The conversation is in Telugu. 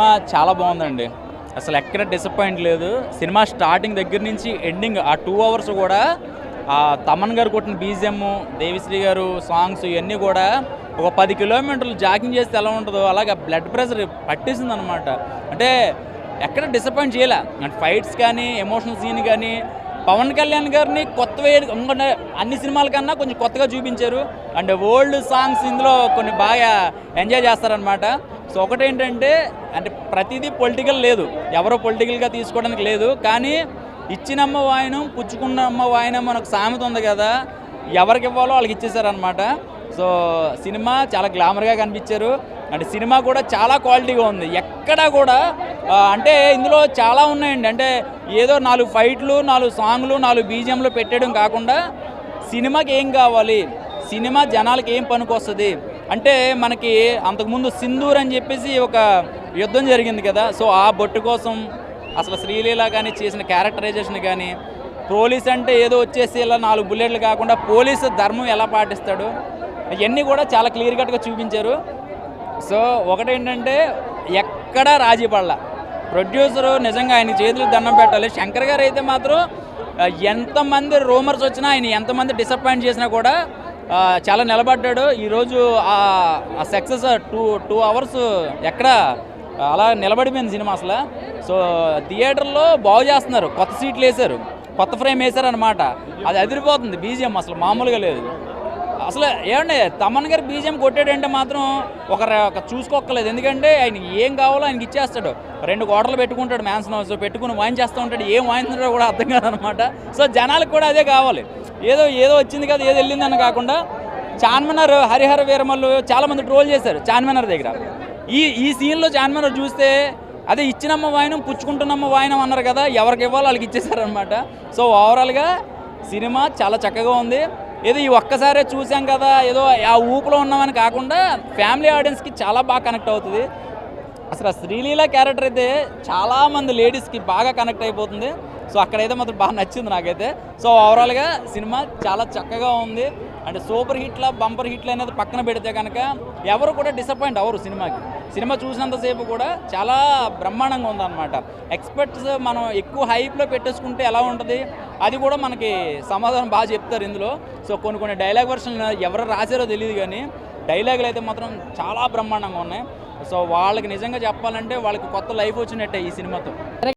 సినిమా చాలా బాగుందండి. అసలు ఎక్కడ డిసప్పాయింట్ లేదు. సినిమా స్టార్టింగ్ దగ్గర నుంచి ఎండింగ్ ఆ 2 అవర్స్ కూడా తమన్ గారు కొట్టిన బీజిఎం, దేవిశ్రీ గారు సాంగ్స్ ఇవన్నీ కూడా ఒక 10 కిలోమీటర్లు జాగింగ్ చేస్తే ఎలా ఉంటుందో అలాగే బ్లడ్ ప్రెషర్ పట్టేసింది అనమాట. అంటే ఎక్కడ డిసప్పాయింట్ చేయలే. అంటే ఫైట్స్ కానీ ఎమోషనల్ సీన్ కానీ పవన్ కళ్యాణ్ గారిని ఇంకొంటే అన్ని సినిమాల కన్నా కొంచెం కొత్తగా చూపించారు. అండ్ ఓల్డ్ సాంగ్స్ ఇందులో కొన్ని బాగా ఎంజాయ్ చేస్తారనమాట. సో ఒకటేంటంటే అంటే ప్రతిదీ పొలిటికల్ లేదు, ఎవరో పొలిటికల్గా తీసుకోవడానికి లేదు. కానీ ఇచ్చినమ్మ వాయనం పుచ్చుకున్నమ్మ వాయనం మనకు సామెత ఉంది కదా, ఎవరికి ఇవ్వాలో వాళ్ళకి ఇచ్చేసారనమాట. సో సినిమా చాలా గ్లామర్గా కనిపించారు. అంటే సినిమా కూడా చాలా క్వాలిటీగా ఉంది. ఎక్కడా కూడా అంటే ఇందులో చాలా ఉన్నాయండి. అంటే ఏదో 4 ఫైట్లు, 4 సాంగ్లు, 4 బీజిఎంలు పెట్టడం కాకుండా సినిమాకి ఏం కావాలి, సినిమా జనాలకి ఏం పనికొస్తుంది అంటే మనకి అంతకుముందు సింధూర్ అని చెప్పేసి ఒక యుద్ధం జరిగింది కదా. సో ఆ బొట్టు కోసం అసలు శ్రీలీల కానీ చేసిన క్యారెక్టరైజేషన్ కానీ, పోలీస్ అంటే ఏదో వచ్చేసి ఇలా 4 బుల్లెట్లు కాకుండా పోలీసు ధర్మం ఎలా పాటిస్తాడు ఇవన్నీ కూడా చాలా క్లియర్ కట్గా చూపించారు. సో ఒకటేంటంటే ఎక్కడా రాజీ పడలా. ప్రొడ్యూసరు నిజంగా ఆయన చేతులకు దండం పెట్టాలి. శంకర్ గారు అయితే మాత్రం ఎంతమంది రూమర్స్ వచ్చినా, ఆయన ఎంతమంది డిసప్పాయింట్ చేసినా కూడా చాలా నిలబడ్డాడు. ఈరోజు ఆ సక్సెస్ 2 అవర్స్ ఎక్కడ అలా నిలబడిపోయింది సినిమా అసలు. సో థియేటర్లో బాగు చేస్తున్నారు, కొత్త సీట్లు వేశారు, కొత్త ఫ్రేమ్ వేశారు అనమాట. అది అదిరిపోతుంది. బీజిఎం అసలు మామూలుగా లేదు. అసలు ఏమండి తమన్ గారు బీజిఎం కొట్టాడంటే మాత్రం ఒక చూసుకోక్కర్లేదు. ఎందుకంటే ఆయన ఏం కావాలో ఆయనకి ఇచ్చేస్తాడు. 2 కోటలు పెట్టుకుంటాడు మ్యాన్సన్ హౌస్, పెట్టుకుని వాయించేస్తూ ఉంటాడు. ఏం వాయించాడో కూడా అర్థం కాదనమాట. సో జనాలకు కూడా అదే కావాలి. ఏదో వచ్చింది కదా, ఏదో వెళ్ళిందని కాకుండా చార్మినార్ హరిహర వీరమల్లు చాలామంది ట్రోల్ చేశారు చార్మినార్ దగ్గర. ఈ సీన్లో చార్మినార్ చూస్తే అదే ఇచ్చినమ్మ వాయనం పుచ్చుకుంటున్నమ్మ వాయనం అన్నారు కదా, ఎవరికి ఇవ్వాలో వాళ్ళకి ఇచ్చేసారనమాట. సో ఓవరాల్గా సినిమా చాలా చక్కగా ఉంది. ఏదో ఈ ఒక్కసారే చూసాం కదా, ఏదో ఆ ఊపులో ఉన్నామని కాకుండా ఫ్యామిలీ ఆడియన్స్కి చాలా బాగా కనెక్ట్ అవుతుంది. అసలు శ్రీలీల క్యారెక్టర్ అయితే చాలామంది లేడీస్కి బాగా కనెక్ట్ అయిపోతుంది. సో అక్కడైతే మాత్రం బాగా నచ్చింది నాకైతే. సో ఓవరాల్గా సినిమా చాలా చక్కగా ఉంది. అంటే సూపర్ హిట్ల బంపర్ హిట్లు అనేది పక్కన పెడితే కనుక ఎవరు కూడా డిసప్పాయింట్ అవ్వరు సినిమాకి. సినిమా చూసినంతసేపు కూడా చాలా బ్రహ్మాండంగా ఉందన్నమాట. ఎక్స్పెక్ట్స్ మనం ఎక్కువ హైప్లో పెట్టేసుకుంటే ఎలా ఉంటుంది అది కూడా మనకి సమాధానం బాగా చెప్తారు ఇందులో. సో కొన్ని డైలాగ్ వర్షన్ ఎవరు రాశారో తెలియదు కానీ డైలాగులు అయితే మాత్రం చాలా బ్రహ్మాండంగా ఉన్నాయి. సో వాళ్ళకి నిజంగా చెప్పాలంటే వాళ్ళకి కొత్త లైఫ్ వచ్చినట్టే ఈ సినిమాతో.